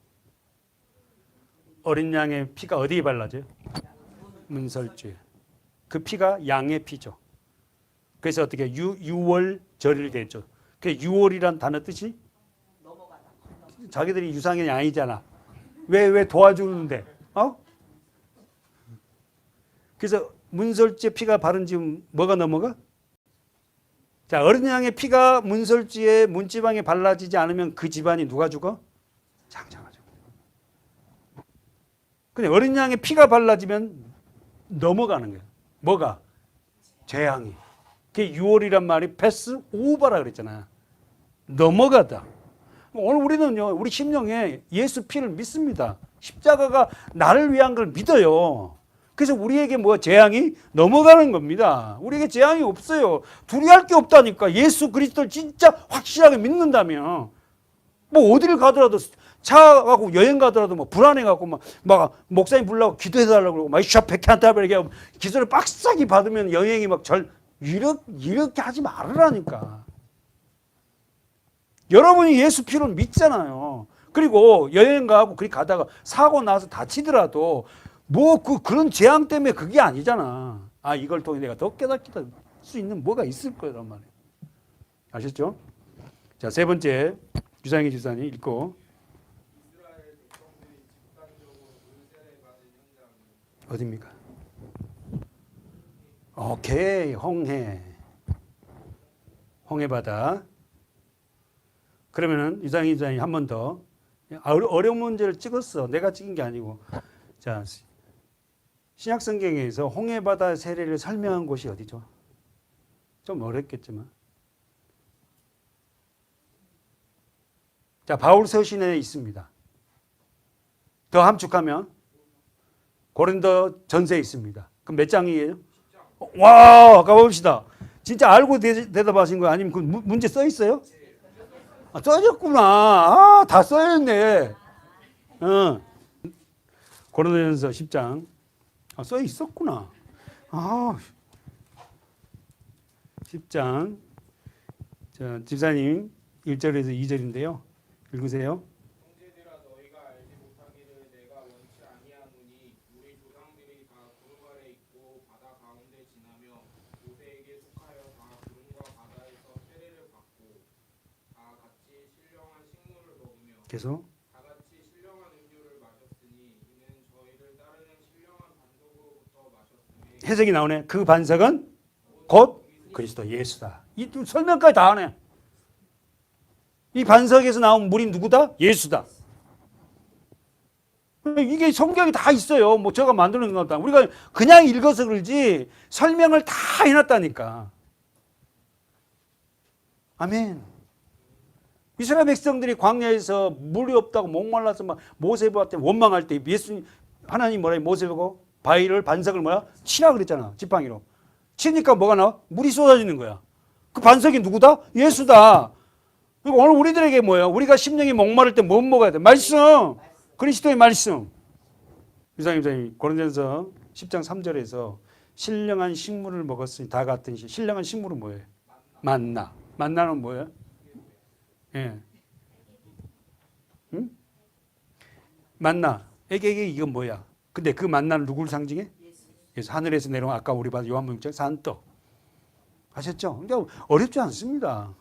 어린 양의 피가 어디에 발라져요? 문설주에. 그 피가 양의 피죠. 그래서 어떻게 유월절일 됐죠. 그 유월이란 단어 뜻이 자기들이 유상의 양이잖아. 왜 도와주는데? 그래서 문설주에 피가 바른 지금 뭐가 넘어가? 자, 어린 양의 피가 문설주에 문지방에 발라지지 않으면 그 집안이 누가 죽어? 장자가 죽어. 근데 어린 양의 피가 발라지면 넘어가는 거야. 뭐가? 재앙이. 그게 6월이란 말이 패스 오버라 그랬잖아. 넘어가다. 오늘 우리는요, 우리 심령에 예수 피를 믿습니다. 십자가가 나를 위한 걸 믿어요. 그래서 우리에게 뭐 재앙이 넘어가는 겁니다. 우리에게 재앙이 없어요. 두려워할 게 없다니까. 예수 그리스도를 진짜 확실하게 믿는다면 뭐 어디를 가더라도 차 갖고 여행 가더라도 뭐 불안해 갖고 막 목사님 불러고 기도해 달라고 그러고 막 샤페칸타베 이렇게 기도를 빡세게 받으면 여행이 막 이렇게 하지 말으라니까. 여러분이 예수 피로 믿잖아요. 그리고 여행 가고 그리 가다가 사고 나서 다치더라도 뭐 그런 재앙 때문에 그게 아니잖아. 아, 이걸 통해 내가 더 깨닫게 할 수 있는 뭐가 있을 거란 말이에요. 아셨죠? 자, 세 번째 유상희 집사님 읽고. 이스라엘 백성들이 집단적으로 물세례 받은 현장은 어디입니까? 오케이, 홍해 바다. 그러면은 유상희 집사님 한 번 더. 어려운 문제를 찍었어. 내가 찍은 게 아니고. 자, 신약 성경에서 홍해 바다 세례를 설명한 곳이 어디죠? 좀 어렵겠지만. 자, 바울 서신에 있습니다. 더 함축하면 고린도 전서에 있습니다. 그럼 몇 장이에요? 와, 가봅시다. 진짜 알고 대답하신 거예요? 아니면 그 문제 써 있어요? 아, 써졌구나. 아, 다 써있네. 고린도전서 10장. 아, 써 있었구나. 아, 10장. 자, 집사님 1절에서 2절인데요. 읽으세요. 형제들아 너희가 알지 못하기를 내가 원치 아니하노니 우리 조상들이 다 구름 아래 있고 바다 가운데 지나며 모세에게 속하여 다 구름과 바다에서 세례를 받고 다 같이 신령한 식물을 먹으며 계속. 다 같이 신령한 음료를 마셨으니 이는 저희를 따르는 신령한 반석으로부터 마셨으니 해석이 나오네. 그 반석은 곧 그리스도 예수다. 이 설명까지 다 하네. 이 반석에서 나온 물이 누구다? 예수다. 이게 성경이 다 있어요. 뭐 제가 만드는 거다. 우리가 그냥 읽어서 그러지 설명을 다 해놨다니까. 아멘. 이스라엘 백성들이 광야에서 물이 없다고 목말라서 막 모세보한테 원망할 때 예수님 하나님 뭐라 모세 보고 바위를 반석을 뭐야? 치라 그랬잖아. 지팡이로. 치니까 뭐가 나와? 물이 쏟아지는 거야. 그 반석이 누구다? 예수다. 그러니까 오늘 우리들에게 뭐예요? 우리가 심령이 목마를 때 뭐 먹어야 돼? 말씀. 그리스도의 말씀. 유상임장님 고린도전서 10장 3절에서 신령한 식물을 먹었으니 다 같은 시. 신령한 식물은 뭐예요? 만나. 만나는 뭐예요? 예. 응? 만나. 애게 이건 뭐야? 근데 그 만나는 누구를 상징해? 예수. 하늘에서 내려온 아까 우리 봤던 요한복음 6장 산떡. 아셨죠? 그러니까 어렵지 않습니다.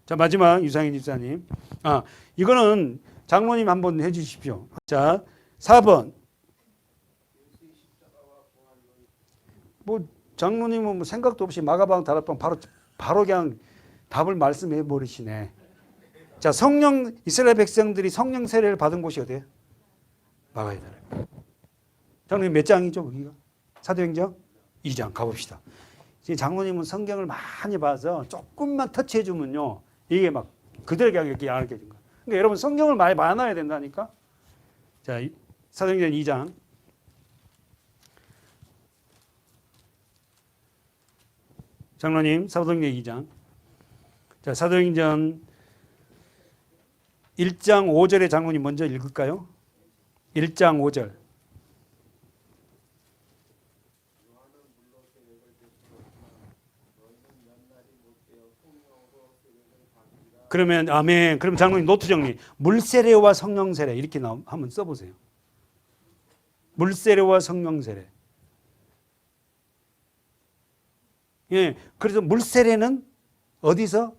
자, 마지막 유상희 집사님. 아, 이거는 장로님 한번 해 주십시오. 자, 4번. 뭐 장로님은 뭐 생각도 없이 마가방 다락방 바로 그냥 답을 말씀해 버리시네. 자, 성령 이스라엘 백성들이 성령 세례를 받은 곳이 어디예요? 마가의 다락. 장로님 몇 장이죠, 거기가? 사도행전 2장 가봅시다. 지금 장로님은 성경을 많이 봐서 조금만 터치해 주면요, 이게 막 그들에게 이렇게 알게 된 거예요. 그러니까 여러분 성경을 많이 봐놔야 된다니까. 자, 사도행전 2장. 장로님, 사도행전 2장. 자, 사도행전 1장 5절에 장로님 먼저 읽을까요? 1장 5절. 그러면 아멘. 그럼 장로님 노트 정리. 물세례와 성령 세례 이렇게 한번 써보세요. 물세례와 성령 세례. 예, 그래서 물세례는 어디서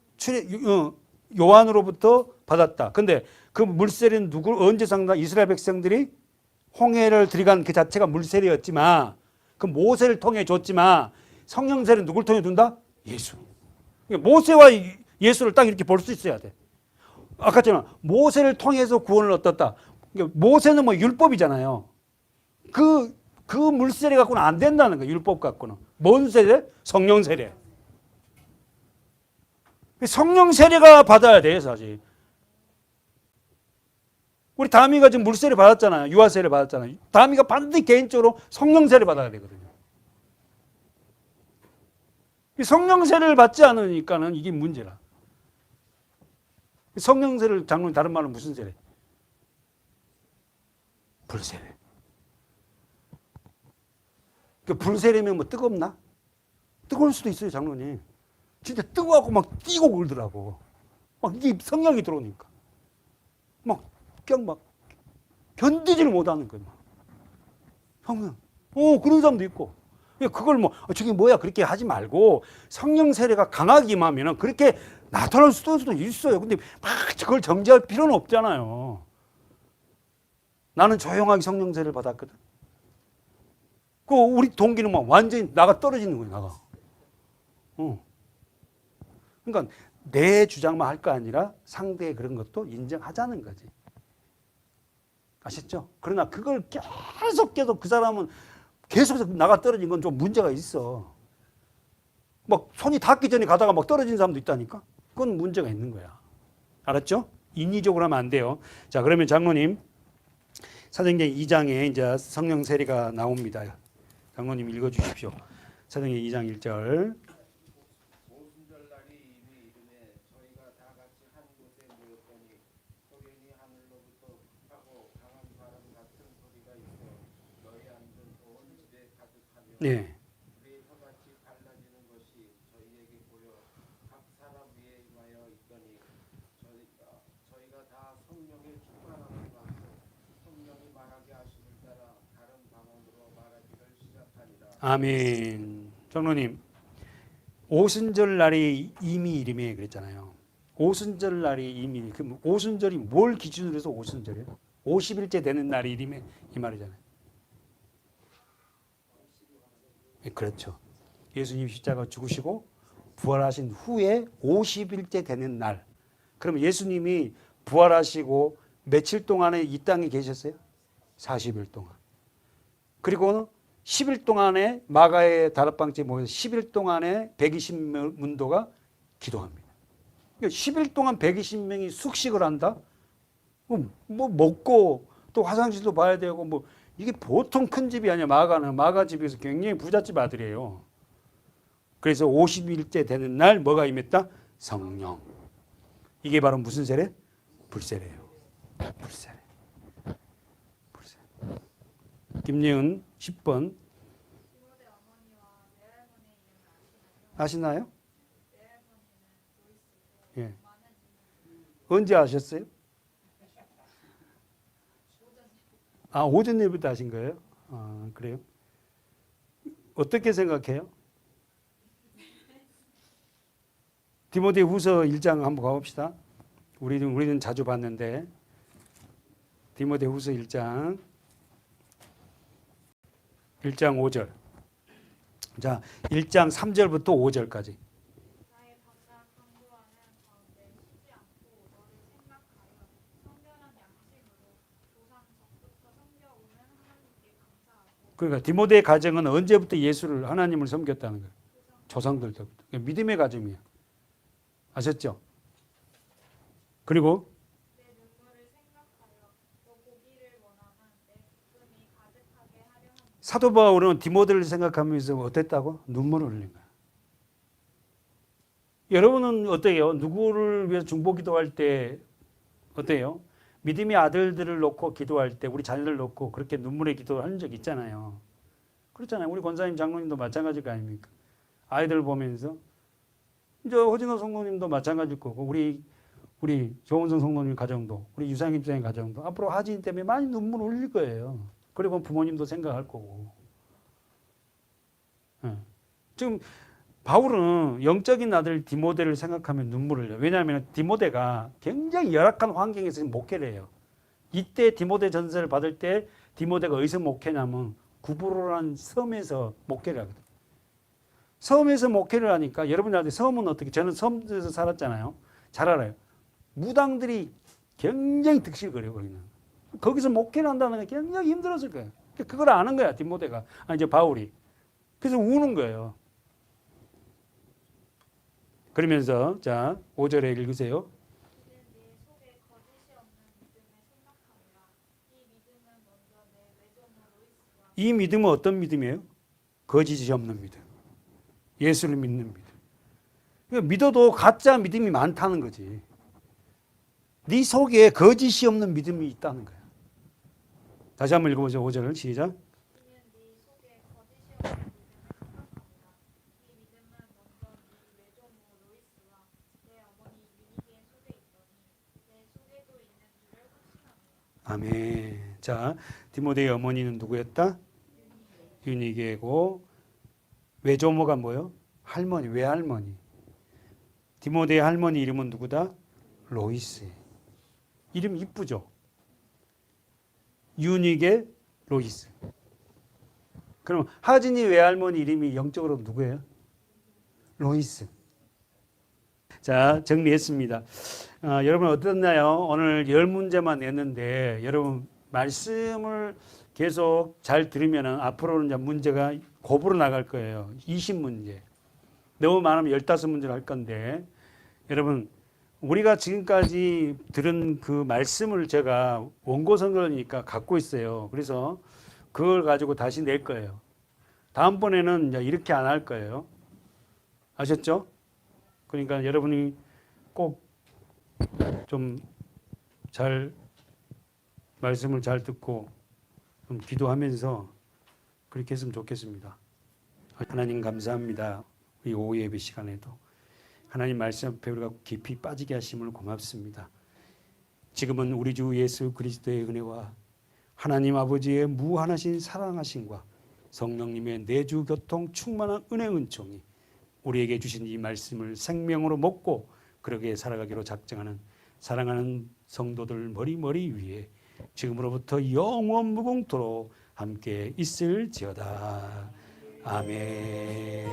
요한으로부터 받았다. 근데 그 물세례는 언제 상당 이스라엘 백성들이 홍해를 들어간 그 자체가 물세례였지만 그 모세를 통해 줬지만 성령 세례는 누굴 통해 준다? 예수. 모세와 예수를 딱 이렇게 볼 수 있어야 돼. 아까 했잖아. 모세를 통해서 구원을 얻었다. 모세는 뭐 율법이잖아요. 그 물세례 갖고는 안 된다는 거예요. 율법 갖고는. 뭔 세례? 성령 세례. 성령 세례가 받아야 돼, 사실. 우리 다미가 지금 물세례 받았잖아요. 유아 세례 받았잖아요. 다미가 반드시 개인적으로 성령 세례 받아야 되거든요. 성령 세례를 받지 않으니까는 이게 문제라. 성령 세례를 장로님 다른 말로 무슨 세례? 불세례. 그 불세례면 뭐 뜨겁나? 뜨거울 수도 있어요, 장로님. 진짜 뜨거워갖고 막 뛰고 울더라고. 막 이게 성령이 들어오니까. 그냥 막 견디지를 못하는 거예요. 성령. 그런 사람도 있고. 그걸 저게 뭐야 그렇게 하지 말고 성령 세례가 강하게 임하면 그렇게 나타날 수도 있어요. 근데 막 그걸 정지할 필요는 없잖아요. 나는 조용하게 성령 세례를 받았거든. 우리 동기는 막 완전히 나가 떨어지는 거예요, 나가. 그러니까 내 주장만 할 거 아니라 상대의 그런 것도 인정하자는 거지. 아셨죠? 그러나 그걸 계속 그 사람은 계속 나가 떨어진 건 좀 문제가 있어. 막 손이 닿기 전에 가다가 막 떨어진 사람도 있다니까? 그건 문제가 있는 거야. 알았죠? 인위적으로 하면 안 돼요. 자, 그러면 장로님, 사도행전 2장에 이제 성령 세례가 나옵니다. 장로님 읽어 주십시오. 사도행전 2장 1절. 오순절날이 이미 이름에 저희가 다 같이 한 곳에 모였더니 소련이 하늘로부터 하고 강한 바람 같은 소리가 있어 너희 앉은 온 집에 가득하며 네. 불이 서같이 갈라지는 것이 저희에게 보여 각 사람 위에 임하여 있더니 저희가 다 성령의 충만함을 받고 성령이 말하게 하심을 따라 다른 방언으로 말하기를 시작하니라. 아멘. 장로님, 오순절 날이 이미 이름에 그랬잖아요. 오순절 날이 이미, 그 오순절이 뭘 기준으로 해서 오순절이에요? 50일째 되는 날이 이름에 이 말이잖아요. 그렇죠. 예수님 십자가 죽으시고 부활하신 후에 50일째 되는 날. 그러면 예수님이 부활하시고 며칠 동안에 이 땅에 계셨어요? 40일 동안. 그리고 10일 동안에 마가의 다락방집에 모여서 10일 동안에 120문도가 기도합니다. 10일 동안 120명이 숙식을 한다? 뭐 먹고 또 화장실도 봐야 되고 뭐 이게 보통 큰 집이 아니야. 마가 집에서 굉장히 부잣집 아들이에요. 그래서 50일째 되는 날 뭐가 임했다? 성령. 이게 바로 무슨 세례? 불세례예요. 불세례. 김예은 10번 아시나요? 예. 언제 아셨어요? 오전 예부터 아신 거예요? 그래요? 어떻게 생각해요? 디모데후서 1장 한번 가봅시다. 우리는 자주 봤는데 디모데후서 1장 5절 자, 1장 3절부터 5절까지. 나의 밤낮 강구하는 가운데 쉬지 않고 너를 생각하여 성결한 양심으로 조상 전부터 섬겨오는 하나님께 감사하고. 그러니까 디모데의 가정은 언제부터 예수를 하나님을 섬겼다는 거예요. 조상들 때부터. 그러니까 믿음의 가정이에요. 아셨죠? 그리고 내 눈물을 생각하여 또 보기를 원하는 내 기쁨이 가득하게 하려 합니다. 사도 바울은 디모데를 생각하면서 어땠다고? 눈물을 흘린 거야. 여러분은 어때요? 누구를 위해서 중보기도할 때 어때요? 믿음의 아들들을 놓고 기도할 때 우리 자녀를 놓고 그렇게 눈물의 기도를 하는 적 있잖아요. 그렇잖아요. 우리 권사님, 장로님도 마찬가지일 거 아닙니까? 아이들 보면서 이제 허진호 성도님도 마찬가지일 거고 우리 조원성 성도님 가정도 우리 유상임 선생 가정도 앞으로 하진 때문에 많이 눈물 흘릴 거예요. 그리고 부모님도 생각할 거고. 예. 지금 바울은 영적인 아들 디모데를 생각하면 눈물을 흘려요. 왜냐하면 디모데가 굉장히 열악한 환경에서 목회를 해요. 이때 디모데 전서를 받을 때 디모데가 어디서 목회냐면 구브로라는 섬에서 목회를 하거든요. 섬에서 목회를 하니까 여러분들한테 섬은 어떻게, 저는 섬에서 살았잖아요. 잘 알아요. 무당들이 굉장히 득실거려요. 거기는. 거기서 목회를 한다는 게 굉장히 힘들었을 거예요. 그걸 아는 거야 디모데가. 이제 바울이. 그래서 우는 거예요. 그러면서 자 5절에 읽으세요. 이는 네 속에 거짓이 없는 믿음을 생각하노라. 이 믿음은 먼저 내 외조모로 있으라. 이 믿음은 어떤 믿음이에요? 거짓이 없는 믿음. 예수를 믿는 믿음. 그러니까 믿어도 가짜 믿음이 많다는 거지. 네 속에 거짓이 없는 믿음이 있다는 거야. 다시 한번 읽어보죠. 5절을 시작. 이는 네 속에 거짓이 없는 믿음을 생각하노라. 이 믿음은 먼저 네 외조모로 있으라. 내 어머니 유니게 속에 있더니 내 속에도 있는 줄을 확신하노라. 아멘. 자, 디모데의 어머니는 누구였다? 유니게고 외조모가 뭐요? 할머니, 외할머니. 디모데의 할머니 이름은 누구다? 로이스. 이름 이쁘죠? 유니게 로이스. 그럼 하진이 외할머니 이름이 영적으로 누구예요? 로이스. 자, 정리했습니다. 여러분 어떻나요? 오늘 10문제만 냈는데 여러분 말씀을 계속 잘 들으면 앞으로는 이제 문제가 고부로 나갈 거예요. 20문제. 너무 많으면 15문제를 할 건데 여러분 우리가 지금까지 들은 그 말씀을 제가 원고 선거니까 갖고 있어요. 그래서 그걸 가지고 다시 낼 거예요. 다음번에는 이제 이렇게 안 할 거예요. 아셨죠? 그러니까 여러분이 꼭 좀 잘 말씀을 잘 듣고 좀 기도하면서 그렇게 했으면 좋겠습니다. 하나님 감사합니다. 이 오후 예배 시간에도 하나님 말씀 앞에 우리가 깊이 빠지게 하심을 고맙습니다. 지금은 우리 주 예수 그리스도의 은혜와 하나님 아버지의 무한하신 사랑하심과 성령님의 내주 교통 충만한 은혜 은총이 우리에게 주신 이 말씀을 생명으로 먹고 그러게 살아가기로 작정하는 사랑하는 성도들 머리 위에 지금으로부터 영원 무궁토록 함께 있을지어다. 아멘.